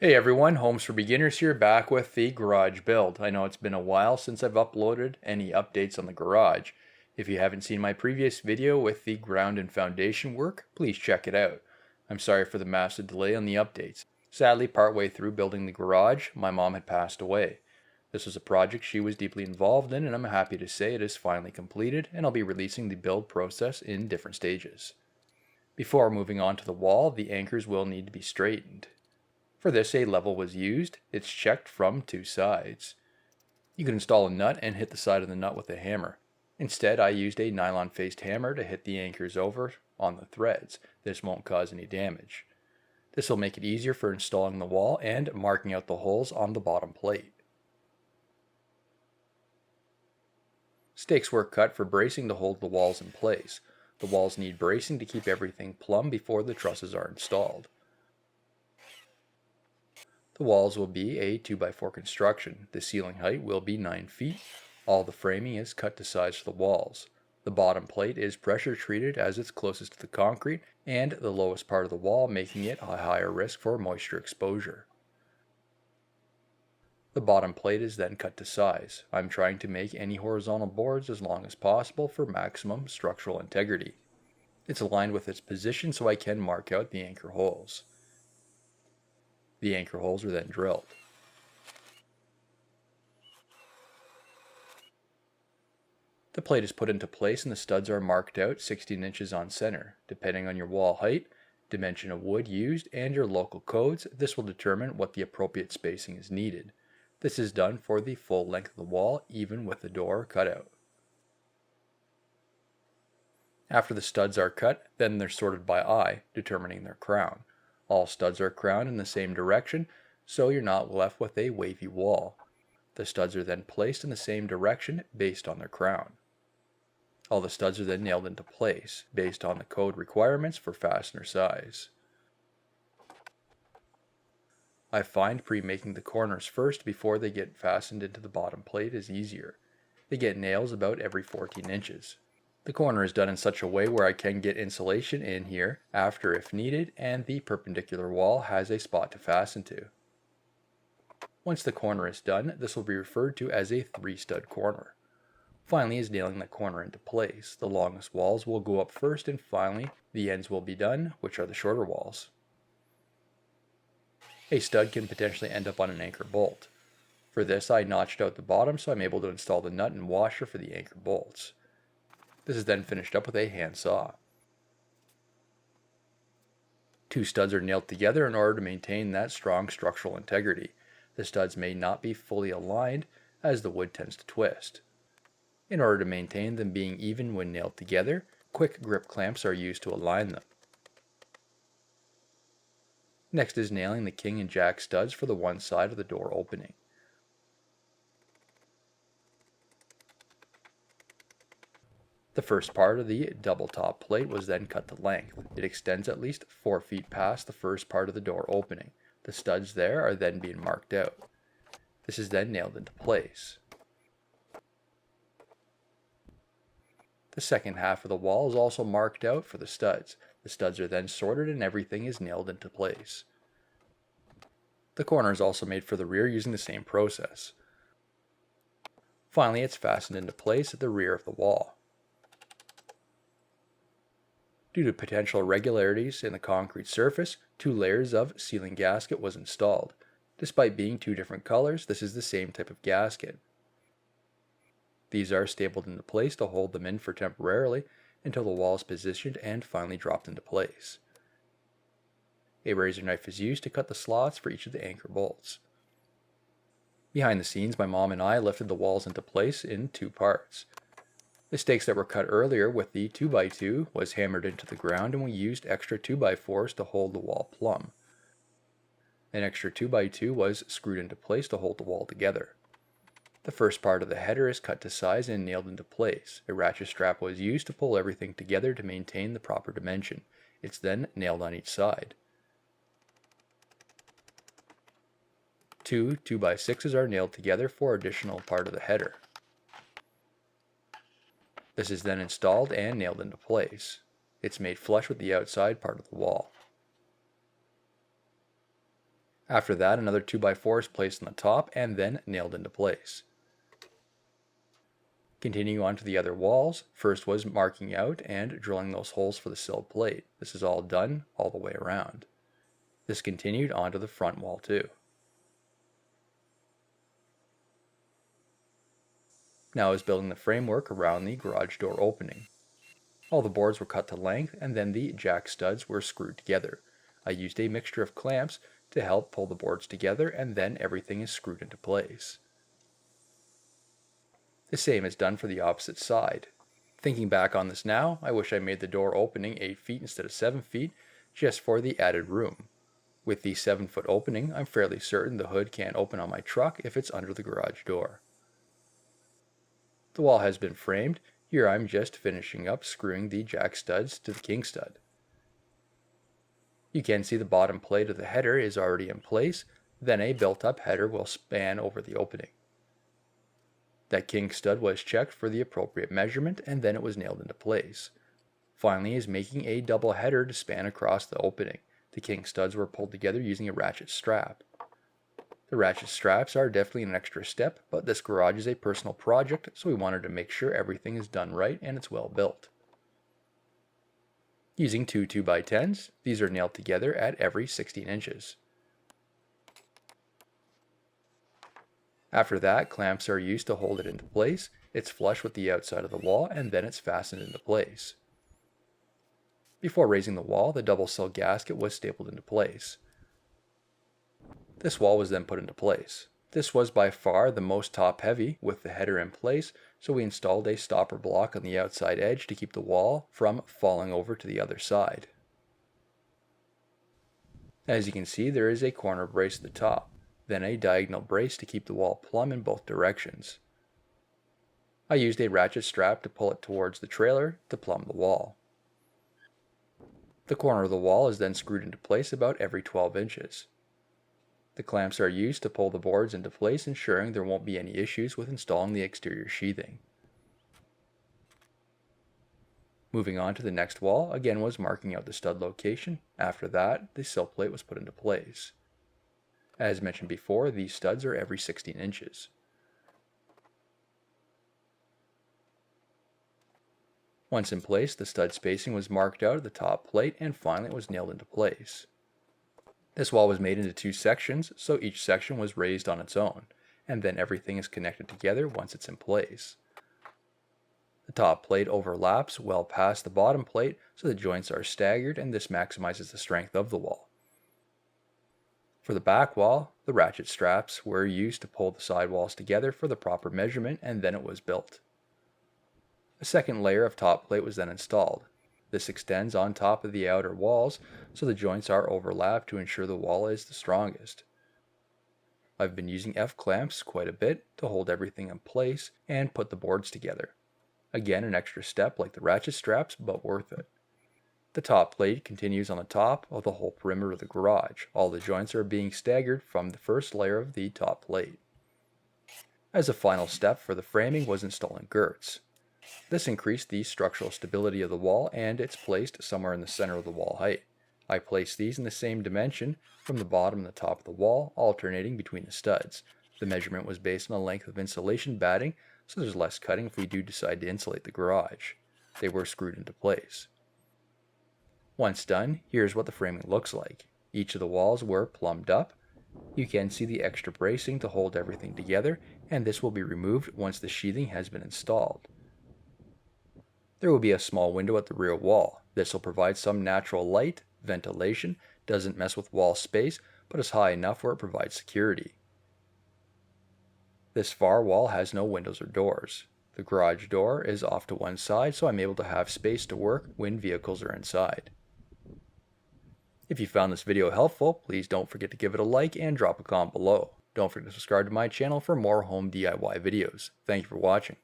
Hey everyone, Homes for Beginners here, back with the garage build. I know it's been a while since I've uploaded any updates on the garage. If you haven't seen my previous video with the ground and foundation work, please check it out. I'm sorry for the massive delay on the updates. Sadly, partway through building the garage, my mom had passed away. This was a project she was deeply involved in, and I'm happy to say it is finally completed, and I'll be releasing the build process in different stages. Before moving on to the wall, the anchors will need to be straightened. For this, a level was used. It's checked from two sides. You can install a nut and hit the side of the nut with a hammer. Instead, I used a nylon-faced hammer to hit the anchors over on the threads. This won't cause any damage. This will make it easier for installing the wall and marking out the holes on the bottom plate. Stakes were cut for bracing to hold the walls in place. The walls need bracing to keep everything plumb before the trusses are installed. The walls will be a 2x4 construction. The ceiling height will be 9 feet. All the framing is cut to size for the walls. The bottom plate is pressure treated as it's closest to the concrete and the lowest part of the wall, making it a higher risk for moisture exposure. The bottom plate is then cut to size. I'm trying to make any horizontal boards as long as possible for maximum structural integrity. It's aligned with its position so I can mark out the anchor holes. The anchor holes are then drilled. The plate is put into place and the studs are marked out 16 inches on center. Depending on your wall height, dimension of wood used, and your local codes, this will determine what the appropriate spacing is needed. This is done for the full length of the wall, even with the door cut out. After the studs are cut, then they're sorted by eye, determining their crown. All studs are crowned in the same direction, so you're not left with a wavy wall. The studs are then placed in the same direction based on their crown. All the studs are then nailed into place, based on the code requirements for fastener size. I find pre-making the corners first before they get fastened into the bottom plate is easier. They get nails about every 14 inches. The corner is done in such a way where I can get insulation in here after if needed, and the perpendicular wall has a spot to fasten to. Once the corner is done, this will be referred to as a 3-stud corner. Finally is nailing the corner into place. The longest walls will go up first, and finally the ends will be done, which are the shorter walls. A stud can potentially end up on an anchor bolt. For this, I notched out the bottom so I'm able to install the nut and washer for the anchor bolts. This is then finished up with a handsaw. 2 studs are nailed together in order to maintain that strong structural integrity. The studs may not be fully aligned as the wood tends to twist. In order to maintain them being even when nailed together, quick grip clamps are used to align them. Next is nailing the king and jack studs for the one side of the door opening. The first part of the double top plate was then cut to length. It extends at least 4 feet past the first part of the door opening. The studs there are then being marked out. This is then nailed into place. The second half of the wall is also marked out for the studs. The studs are then sorted and everything is nailed into place. The corner is also made for the rear using the same process. Finally, it's fastened into place at the rear of the wall. Due to potential irregularities in the concrete surface, 2 layers of ceiling gasket was installed. Despite being 2 different colors, this is the same type of gasket. These are stapled into place to hold them in for temporarily until the wall is positioned and finally dropped into place. A razor knife is used to cut the slots for each of the anchor bolts. Behind the scenes, my mom and I lifted the walls into place in 2 parts. The stakes that were cut earlier with the 2x2 was hammered into the ground, and we used extra 2x4s to hold the wall plumb. An extra 2x2 was screwed into place to hold the wall together. The first part of the header is cut to size and nailed into place. A ratchet strap was used to pull everything together to maintain the proper dimension. It's then nailed on each side. 2 2x6s are nailed together for additional part of the header. This is then installed and nailed into place. It's made flush with the outside part of the wall. After that, another 2x4 is placed on the top and then nailed into place. Continuing on to the other walls, first was marking out and drilling those holes for the sill plate. This is all done all the way around. This continued onto the front wall too. Now I was building the framework around the garage door opening. All the boards were cut to length and then the jack studs were screwed together. I used a mixture of clamps to help pull the boards together and then everything is screwed into place. The same is done for the opposite side. Thinking back on this now, I wish I made the door opening 8 feet instead of 7 feet just for the added room. With the 7-foot opening, I'm fairly certain the hood can't open on my truck if it's under the garage door. The wall has been framed. Here I'm just finishing up screwing the jack studs to the king stud. You can see the bottom plate of the header is already in place, then a built-up header will span over the opening. That king stud was checked for the appropriate measurement and then it was nailed into place. Finally is making a double header to span across the opening. The king studs were pulled together using a ratchet strap. The ratchet straps are definitely an extra step, but this garage is a personal project, so we wanted to make sure everything is done right and it's well built. Using two 2x10s, these are nailed together at every 16 inches. After that, clamps are used to hold it into place. It's flush with the outside of the wall and then it's fastened into place. Before raising the wall, the double sill gasket was stapled into place. This wall was then put into place. This was by far the most top heavy with the header in place, so we installed a stopper block on the outside edge to keep the wall from falling over to the other side. As you can see, there is a corner brace at the top, then a diagonal brace to keep the wall plumb in both directions. I used a ratchet strap to pull it towards the trailer to plumb the wall. The corner of the wall is then screwed into place about every 12 inches. The clamps are used to pull the boards into place, ensuring there won't be any issues with installing the exterior sheathing. Moving on to the next wall, again was marking out the stud location. After that, the sill plate was put into place. As mentioned before, these studs are every 16 inches. Once in place, the stud spacing was marked out at the top plate and finally it was nailed into place. This wall was made into 2 sections, so each section was raised on its own, and then everything is connected together once it's in place. The top plate overlaps well past the bottom plate, so the joints are staggered and this maximizes the strength of the wall. For the back wall, the ratchet straps were used to pull the side walls together for the proper measurement and then it was built. A second layer of top plate was then installed. This extends on top of the outer walls, so the joints are overlapped to ensure the wall is the strongest. I've been using F-clamps quite a bit to hold everything in place and put the boards together. Again, an extra step like the ratchet straps, but worth it. The top plate continues on the top of the whole perimeter of the garage. All the joints are being staggered from the first layer of the top plate. As a final step for the framing was installing girts. This increased the structural stability of the wall and it's placed somewhere in the center of the wall height. I placed these in the same dimension from the bottom and the top of the wall, alternating between the studs. The measurement was based on the length of insulation batting, so there's less cutting if we do decide to insulate the garage. They were screwed into place. Once done, here's what the framing looks like. Each of the walls were plumbed up. You can see the extra bracing to hold everything together, and this will be removed once the sheathing has been installed. There will be a small window at the rear wall. This will provide some natural light, ventilation, doesn't mess with wall space, but is high enough where it provides security. This far wall has no windows or doors. The garage door is off to one side, so I'm able to have space to work when vehicles are inside. If you found this video helpful, please don't forget to give it a like and drop a comment below. Don't forget to subscribe to my channel for more home DIY videos. Thank you for watching.